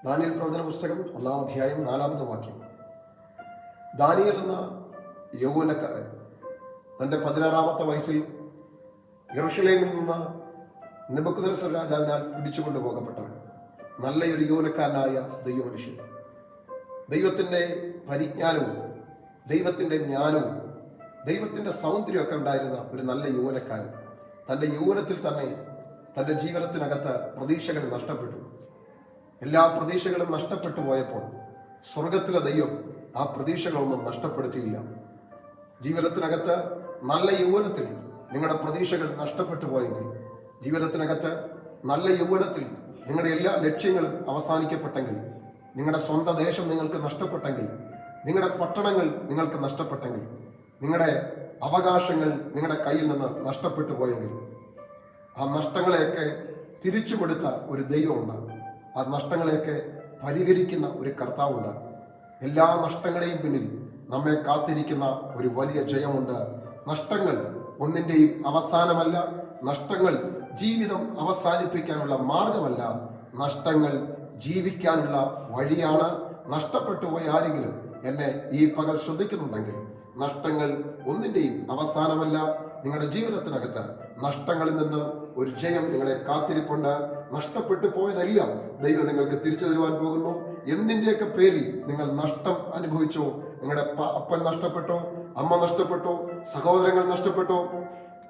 Daniel പ്രവചന പുസ്തകം 1-ാം അധ്യായം 4-ാമത്തെ വാക്യം. ദാനിയേൽ എന്ന യൗവനക്കാരൻ തൻ്റെ 16-ാമത്തെ വയസ്സിൽ യെരൂശലേമിൽ നിന്ന് നെബൂഖദ്നേസർ രാജാവിനാൽ പിടിച്ചുകൊണ്ടു പോകപ്പെട്ടവൻ. നല്ലൊരു യൗവനക്കാരനായ ദൈവമനുഷ്യൻ. ദൈവത്തിൻ്റെ പരിജ്ഞാനവും ദൈവത്തിൻ്റെ ജ്ഞാനവും ദൈവത്തിൻ്റെ സൗന്ദര്യമൊക്കെ ഉണ്ടായിരുന്ന ഒരു നല്ല യൗവനക്കാരൻ തൻ്റെ യൗവനത്തിൽ തന്നെ തൻ്റെ ജീവിതത്തിനകത്ത് പ്രതീക്ഷകൾ നഷ്ടപ്പെട്ടു. എല്ലാ പ്രതീക്ഷകളും നഷ്ടപ്പെട്ടു പോയപ്പോൾ സ്വർഗത്തിലെ ദൈവം ആ പ്രതീക്ഷകളൊന്നും നഷ്ടപ്പെടുത്തിയില്ല. ജീവിതത്തിനകത്ത് നല്ല യൗവനത്തിൽ നിങ്ങളുടെ പ്രതീക്ഷകൾ നഷ്ടപ്പെട്ടു പോയെങ്കിൽ, ജീവിതത്തിനകത്ത് നല്ല യൗവനത്തിൽ നിങ്ങളുടെ എല്ലാ ലക്ഷ്യങ്ങളും അവസാനിക്കപ്പെട്ടെങ്കിൽ, നിങ്ങളുടെ സ്വന്തം ദേശം നിങ്ങൾക്ക് നഷ്ടപ്പെട്ടെങ്കിൽ, നിങ്ങളുടെ പട്ടണങ്ങൾ നിങ്ങൾക്ക് നഷ്ടപ്പെട്ടെങ്കിൽ, നിങ്ങളുടെ അവകാശങ്ങൾ നിങ്ങളുടെ കയ്യിൽ നിന്ന് നഷ്ടപ്പെട്ടു പോയെങ്കിൽ, ആ നഷ്ടങ്ങളെയൊക്കെ തിരിച്ചു കൊടുത്ത ഒരു ദൈവമുണ്ട്. ആ നഷ്ടങ്ങളെയൊക്കെ പരിഹരിക്കുന്ന ഒരു കർത്താവുണ്ട്. എല്ലാ നഷ്ടങ്ങളെയും പിന്നിൽ നമ്മെ കാത്തിരിക്കുന്ന ഒരു വലിയ ജയമുണ്ട്. നഷ്ടങ്ങൾ ഒന്നിൻ്റെയും അവസാനമല്ല. നഷ്ടങ്ങൾ ജീവിതം അവസാനിപ്പിക്കാനുള്ള മാർഗമല്ല. നഷ്ടങ്ങൾ ജീവിക്കാനുള്ള വഴിയാണ്. നഷ്ടപ്പെട്ടു പോയ ആരെങ്കിലും എന്നെ ഈ പകൽ ശ്രദ്ധിക്കുന്നുണ്ടെങ്കിൽ, നഷ്ടങ്ങൾ ഒന്നിൻ്റെയും അവസാനമല്ല. നിങ്ങളുടെ ജീവിതത്തിനകത്ത് നഷ്ടങ്ങളിൽ നിന്ന് ഒരു ജയം നിങ്ങളെ കാത്തിരിപ്പുണ്ട്. നഷ്ടപ്പെട്ടു പോയതെല്ലാം ദൈവം നിങ്ങൾക്ക് തിരിച്ചു തരുവാൻ പോകുന്നു. എന്തിൻ്റെയൊക്കെ പേരിൽ നിങ്ങൾ നഷ്ടം അനുഭവിച്ചോ, നിങ്ങളുടെ അപ്പൻ നഷ്ടപ്പെട്ടോ, അമ്മ നഷ്ടപ്പെട്ടോ, സഹോദരങ്ങൾ നഷ്ടപ്പെട്ടോ,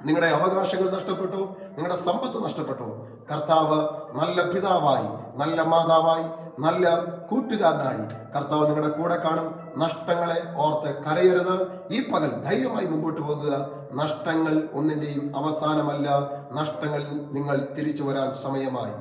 നിങ്ങളുടെ അവകാശങ്ങൾ നഷ്ടപ്പെട്ടോ, നിങ്ങളുടെ സമ്പത്ത് നഷ്ടപ്പെട്ടോ, കർത്താവ് നല്ല പിതാവായി, നല്ല മാതാവായി, നല്ല കൂട്ടുകാരനായി കർത്താവ് നിങ്ങളുടെ കൂടെ കാണും. നഷ്ടങ്ങളെ ഓർത്ത് കരയരുത്. ഈ പകൽ ധൈര്യമായി മുമ്പോട്ട് പോകുക. നഷ്ടങ്ങൾ ഒന്നിൻ്റെയും അവസാനമല്ല. നഷ്ടങ്ങളിൽ നിങ്ങൾ തിരിച്ചു വരാൻ സമയമായി.